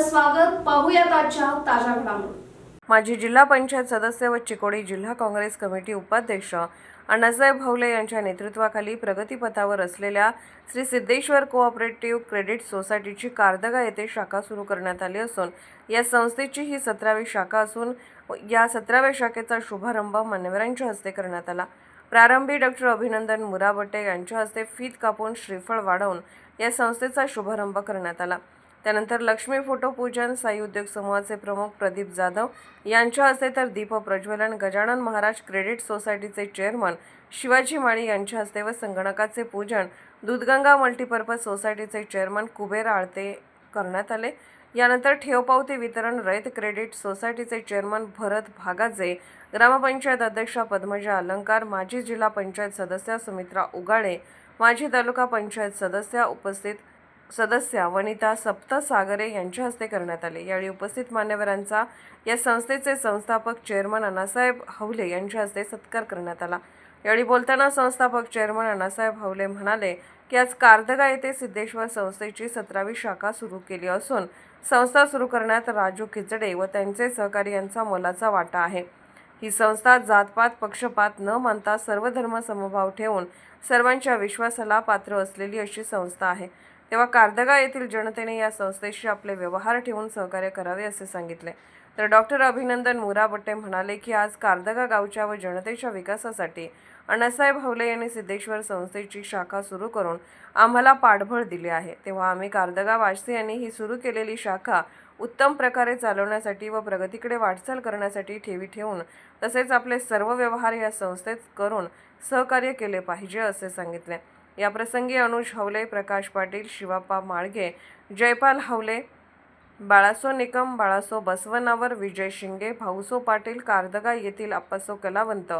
आपलं स्वागत. पाहूयात आजच्या ताज्या घडामोडी. माजी जिल्हा पंचायत सदस्य व चिकोडी जिल्हा काँग्रेस कमिटी उपाध्यक्ष अण्णासाहेब हवले यांच्या नेतृत्वाखाली प्रगतीपथावर असलेल्या श्री सिद्धेश्वर कोऑपरेटिव्ह क्रेडिट सोसायटीची कारदगा येथे शाखा सुरू करण्यात आली असून या संस्थेची ही 17वी शाखा असून या 17व्या शाखेचा शुभारंभ मान्यवरांच्या हस्ते करण्यात आला. प्रारंभी डॉक्टर अभिनंदन मुराबटे यांच्या हस्ते फीत कापून श्रीफळ वाढवून या संस्थेचा शुभारंभ करण्यात आला. त्यानंतर लक्ष्मी फोटो पूजन, साई उद्योग समूहाचे प्रमुख प्रदीप जाधव यांच्या हस्ते तर दीप प्रज्वलन, गजानन महाराज क्रेडिट सोसायटीचे चेअरमन शिवाजी माळी यांच्या हस्ते व संगणकाचे पूजन दूधगंगा मल्टीपर्पज सोसायटीचे चेअरमन कुबेर आळते करण्यात आले. यानंतर ठेवपावती वितरण, रयत क्रेडिट सोसायटीचे चेअरमन भरत भागाजे, ग्रामपंचायत अध्यक्षा पद्मजा अलंकार, माजी जिल्हा पंचायत सदस्य सुमित्रा उगाडे, माजी तालुका पंचायत सदस्या वनिता सप्तसागरे यांच्या हस्ते करण्यात आले. यावेळी उपस्थित मान्यवरांचा या संस्थेचे संस्थापक चेअरमन अण्णासाहेब हवले यांच्या हस्ते सत्कार करण्यात आला. यावेळी बोलताना संस्थापक चेअरमन अण्णासाहेब हवले म्हणाले की आज कारदगा येथे सिद्धेश्वर संस्थेची 17वी शाखा सुरू केली असून संस्था सुरू करण्यात राजू खिचडे व त्यांचे सहकारी यांचा मोलाचा वाटा आहे. ही संस्था जातपात पक्षपात न मानता सर्व धर्म समभाव ठेवून सर्वांच्या विश्वासाला पात्र असलेली अशी संस्था आहे. तेव्हा कारदगा येथील जनतेने या संस्थेशी आपले व्यवहार ठेवून सहकार्य करावे असे सांगितले. तर डॉक्टर अभिनंदन मुराबटे म्हणाले की आज कारदगा गावच्या व जनतेच्या विकासासाठी अण्णासाहेब हवले यांनी सिद्धेश्वर संस्थेची शाखा सुरू करून आम्हाला पाठबळ दिले आहे. तेव्हा आम्ही कारदगा वासियांनी ही सुरू केलेली शाखा उत्तम प्रकारे चालवण्यासाठी व प्रगतीकडे वाटचाल करण्यासाठी ठेवून तसेच आपले सर्व व्यवहार या संस्थेत करून सहकार्य केले पाहिजे असे सांगितले. या प्रसंगी अनुज हवले, प्रकाश पाटील, शिवाप्पा माळगे, जयपाल हवले, बाळासो निकम, बाळासो बसवनावर, विजय शिंगे, भाऊसो पाटील, कारदगा येथील अप्पासो कलावंत,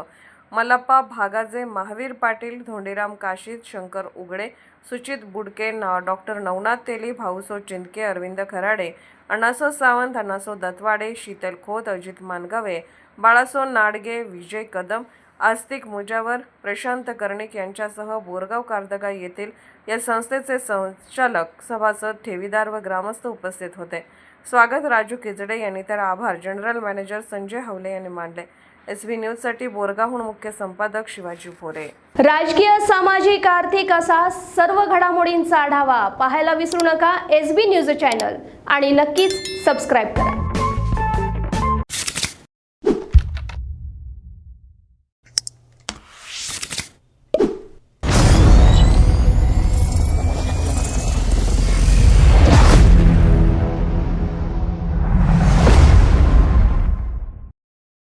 मल्लप्पा भागाजे, महावीर पाटील, धोंडीराम काशीद, शंकर उगडे, सुचित बुडके, डॉक्टर नवनाथ तेली, भाऊसो चिंदके, अरविंद खराडे, अण्णासो सावंत, अण्णासो दत्वाडे, शीतल खोत, अजित मानगावे, बाळासो नाडगे, विजय कदम, आस्तिक मुजावर, प्रशांत कर्णिक यांच्यासह बोरगाव कारदगा येथील या संस्थेचे संचालक, सभासद, ठेवीदार व ग्रामस्थ उपस्थित होते. स्वागत राजू खिचडे यांनी तर आभार जनरल मॅनेजर संजय हवले यांनी मानले. एसबी न्यूजसाठी बोरगावहून मुख्य संपादक शिवाजी भोरे. राजकीय, सामाजिक, आर्थिक असा सर्व घडामोडींचा आढावा पाहायला विसरू नका एसबी न्यूज चॅनल आणि नक्कीच सबस्क्राईब करा.